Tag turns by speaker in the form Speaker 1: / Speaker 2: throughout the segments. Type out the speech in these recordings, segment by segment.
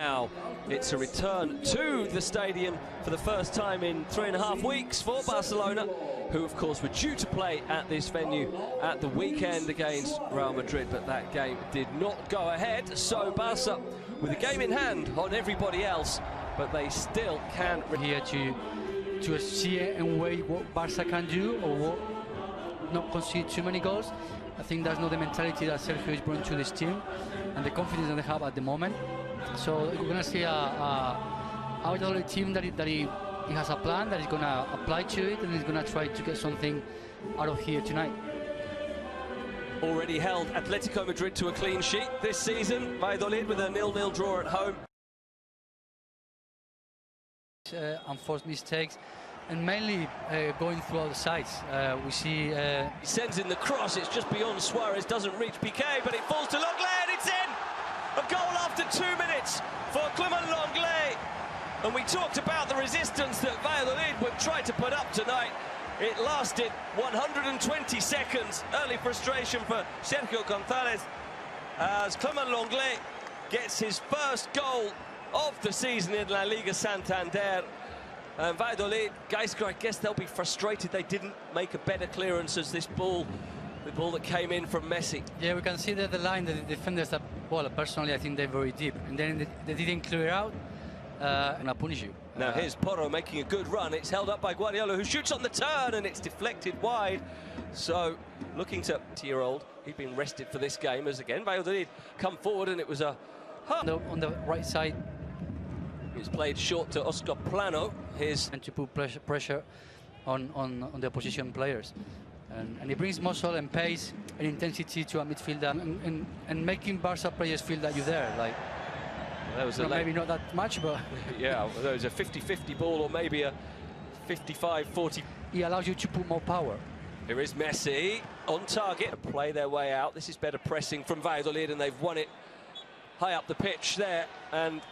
Speaker 1: Now it's a return to the stadium for the first time in 3.5 weeks for Barcelona, who of course were due to play at this venue at the weekend against Real Madrid, but that game did not go ahead. So Barca with a game in hand on everybody else, but they still can
Speaker 2: here to see and weigh what Barca can do or what, not concede too many goals. I think that's not the mentality that Sergio is bringing to this team and the confidence that they have at the moment. So we're going to see a Valladolid team that he has a plan that he's going to apply to it, and he's going to try to get something out of here tonight.
Speaker 1: Already held Atletico Madrid to a clean sheet this season. Valladolid with a 0-0 draw at home.
Speaker 2: Unforced mistakes, and mainly going through all the sides. We see
Speaker 1: he sends in the cross. It's just beyond Suarez, doesn't reach Piqué, but it falls to Lenglet, and it's in. A goal after 2 minutes for Clement Lenglet. And we talked about the resistance that Valladolid would try to put up tonight. It lasted 120 seconds. Early frustration for Sergio González as Clement Lenglet gets his first goal of the season in La Liga Santander. And Valladolid, Gaisca, I guess they'll be frustrated they didn't make a better clearance as this ball, the ball that came in from Messi.
Speaker 2: Yeah, we can see that the line, the defenders that, well, personally I think they're very deep, and then they didn't clear out, and I'll punish you.
Speaker 1: Now here's Porro making a good run. It's held up by Guardiola, who shoots on the turn, and it's deflected wide. So looking to 20-year-old, he'd been rested for this game, as again Valladolid come forward, and it was a
Speaker 2: on the right side.
Speaker 1: It's played short to Oscar Plano.
Speaker 2: And to put pressure on the opposition players. And he brings muscle and pace and intensity to a midfielder, and making Barca players feel that you're there. Like,
Speaker 1: well, that was
Speaker 2: maybe not that much, but
Speaker 1: yeah, well, there was a 50-50 ball, or maybe a 55-40.
Speaker 2: He allows you to put more power.
Speaker 1: Here is Messi on target. Play their way out. This is better pressing from Valladolid, and they've won it high up the pitch there. And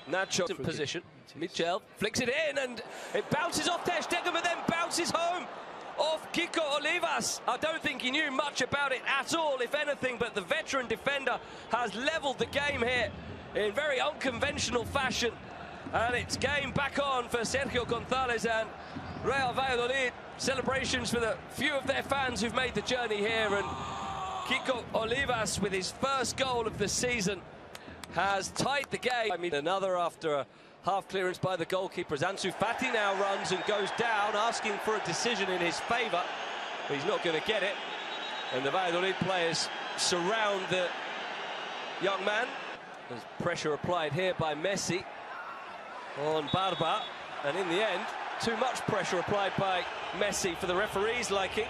Speaker 1: Nacho in position. Michel flicks it in, and it bounces off Ter Stegen, but then bounces home off Kiko Olivas. I don't think he knew much about it at all, if anything, but the veteran defender has levelled the game here in very unconventional fashion. And it's game back on for Sergio González and Real Valladolid. Celebrations for the few of their fans who've made the journey here, and Kiko Olivas with his first goal of the season has tied the game. I mean, another after a half clearance by the goalkeeper. Ansu Fati now runs and goes down, asking for a decision in his favour, but he's not going to get it. And the Valladolid players surround the young man. There's pressure applied here by Messi on Barba, and in the end, too much pressure applied by Messi for the referee's liking.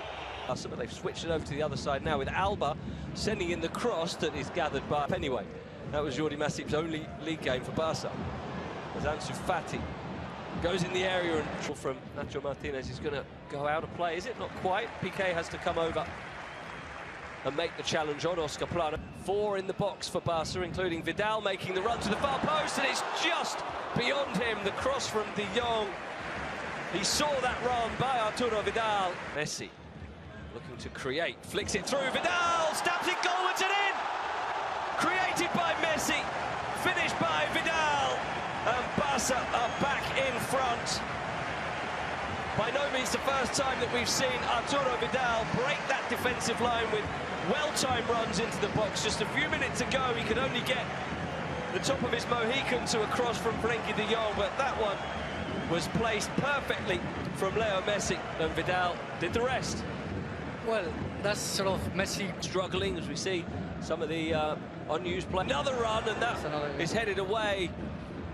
Speaker 1: But they've switched it over to the other side now with Alba sending in the cross that is gathered by anyway. That was Jordi Masip's only league game for Barca. As Ansu Fati goes in the area, and from Nacho Martinez is going to go out of play. Is it? Not quite. Piqué has to come over and make the challenge on Oscar Plano. 4 in the box for Barca, including Vidal making the run to the far post, and it's just beyond him. The cross from De Jong. He saw that run by Arturo Vidal. Messi looking to create, flicks it through. Vidal stabs it goalwards and in. Created by Messi, finished by Vidal, and Barca are back in front. By no means the first time that we've seen Arturo Vidal break that defensive line with well-timed runs into the box. Just a few minutes ago, he could only get the top of his Mohican to a cross from Frenkie de Jong, but that one was placed perfectly from Leo Messi, and Vidal did the rest.
Speaker 2: Well, that's sort of Messi
Speaker 1: struggling, as we see some of the unused play. Another run, and that is headed away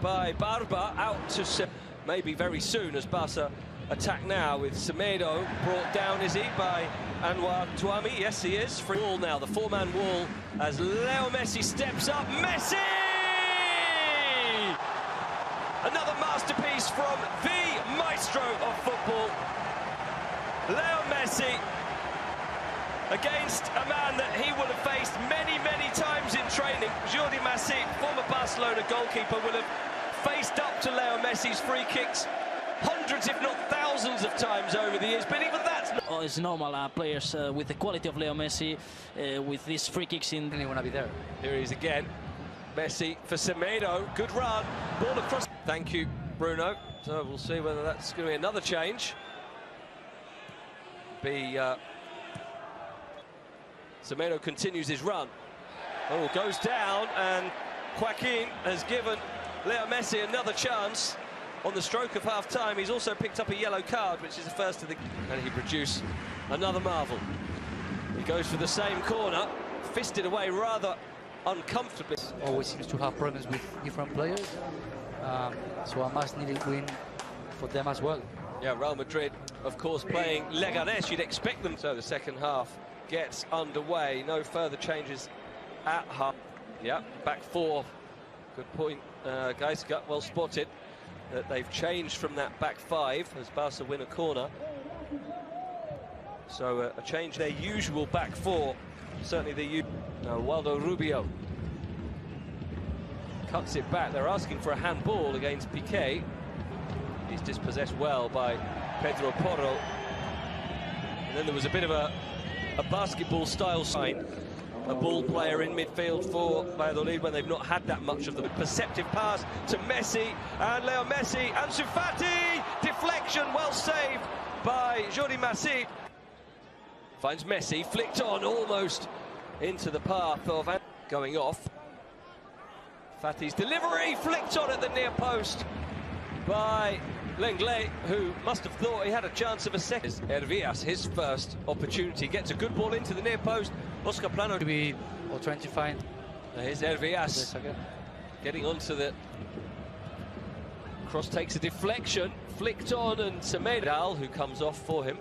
Speaker 1: by Barba out to maybe very soon, as Barca attack now with Semedo brought down, is he, by Anwar Tuami? Yes, he is. Free wall now, the 4-man wall, as Leo Messi steps up. Messi! Another masterpiece from the maestro of football, Leo Messi, against a man that he will have faced many, many times in training. Jordi Masip, former Barcelona goalkeeper, will have faced up to Leo Messi's free kicks hundreds, if not thousands of times over the years, but even that's not...
Speaker 3: Oh, it's normal, players with the quality of Leo Messi, with these free kicks in...
Speaker 2: And they want to be there.
Speaker 1: Here he is again. Messi for Semedo, good run, ball across. Thank you, Bruno. So we'll see whether that's going to be another change. Semedo continues his run. Oh, goes down, and Joaquin has given Leo Messi another chance on the stroke of half-time. He's also picked up a yellow card, which is the first of the... And he produced another marvel. He goes for the same corner, fisted away rather uncomfortably.
Speaker 2: Always seems to have problems with different players, so a must-needed win for them as well.
Speaker 1: Yeah, Real Madrid, of course, playing Leganés. You'd expect them. So the second half gets underway. No further changes at half. Yeah, back four. Good point, guys. Got well spotted that they've changed from that back five as Barca win a corner. So a change their usual back four. Certainly the Waldo Rubio cuts it back. They're asking for a handball against Piqué. He's dispossessed well by Pedro Porro. And then there was a bit of a basketball style sign. A ball player in midfield for Valladolid when they've not had that much of the perceptive pass to Messi, and Leo Messi, and Ansu Fati, deflection, well saved by Jordi Masip. Finds Messi, flicked on almost into the path of going off. Fati's delivery, flicked on at the near post by Lenglet, who must have thought he had a chance of a second. Hervías, his first opportunity, gets a good ball into the near post. Oscar Plano
Speaker 2: or trying to find.
Speaker 1: Here's Hervías getting onto the cross, takes a deflection, flicked on, and Semedo, who comes off for him.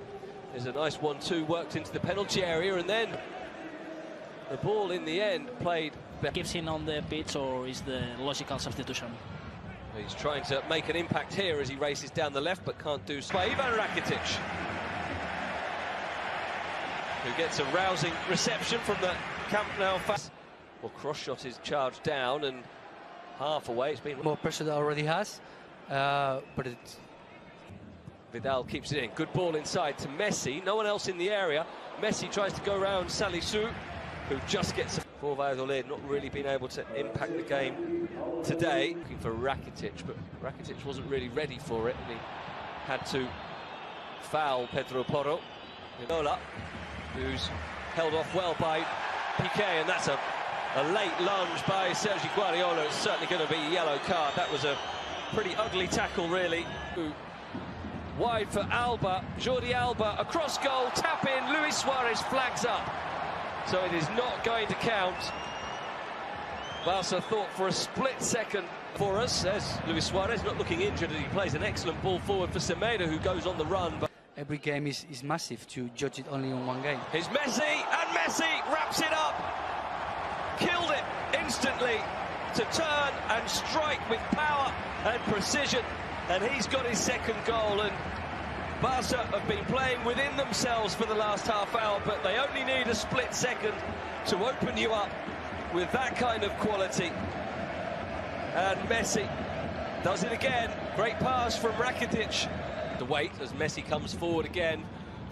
Speaker 1: There's a nice 1-2 worked into the penalty area, and then the ball in the end played.
Speaker 3: Gives in on the pitch, or is the logical substitution?
Speaker 1: He's trying to make an impact here as he races down the left, but can't do so. By Ivan Rakitic, who gets a rousing reception from the Camp Nou. Well, cross shot is charged down and half away. It's been
Speaker 2: more pressure that already has, but it's...
Speaker 1: Vidal keeps it in. Good ball inside to Messi. No one else in the area. Messi tries to go around Salisu, who just gets for Valladolid, not really been able to impact the game today. Looking for Rakitic, but Rakitic wasn't really ready for it, and he had to foul Pedro Porro. Nola, who's held off well by Piqué, and that's a late lunge by Sergi Guardiola. It's certainly going to be a yellow card. That was a pretty ugly tackle, really. Wide for Alba, Jordi Alba, across goal, tap in, Luis Suarez flags up. So it is not going to count. Barca thought for a split second for us. There's Luis Suarez, not looking injured, and he plays an excellent ball forward for Semedo, who goes on the run. But
Speaker 2: every game is massive to judge it only on one game.
Speaker 1: Here's Messi, and Messi wraps it up. Killed it instantly to turn and strike with power and precision. And he's got his second goal, and Barca have been playing within themselves for the last half hour, but they only need a split second to open you up with that kind of quality. And Messi does it again. Great pass from Rakitic. The wait as Messi comes forward again.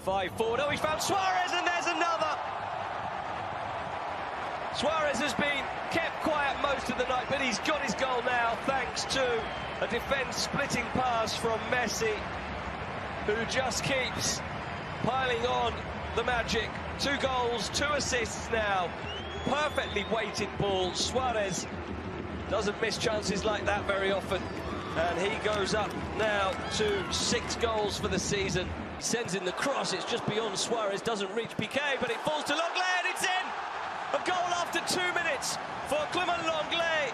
Speaker 1: 5 forward. Oh, he found Suarez, and there's another. Suarez has been kept quiet most of the night, but he's got his goal now thanks to a defence-splitting pass from Messi, who just keeps piling on the magic. 2 goals, 2 assists now. Perfectly weighted ball. Suarez doesn't miss chances like that very often. And he goes up now to 6 goals for the season. He sends in the cross, it's just beyond Suarez, doesn't reach Piqué, but it falls to Lenglet, and it's in! A goal after 2 minutes for Clement Lenglet.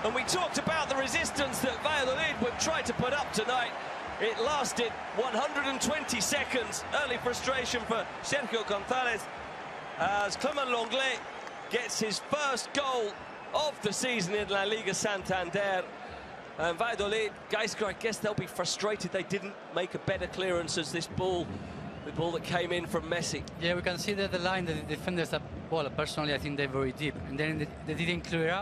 Speaker 1: And we talked about the resistance that Valladolid would try to put up tonight. It lasted 120 seconds. Early frustration for Sergio González as Clement Lenglet gets his first goal of the season in La Liga Santander. And Valladolid, guys, I guess they'll be frustrated they didn't make a better clearance as this ball, the ball that came in from Messi.
Speaker 2: Yeah, we can see that the line, the defenders, that, well, personally, I think they're very deep. And then they didn't clear out.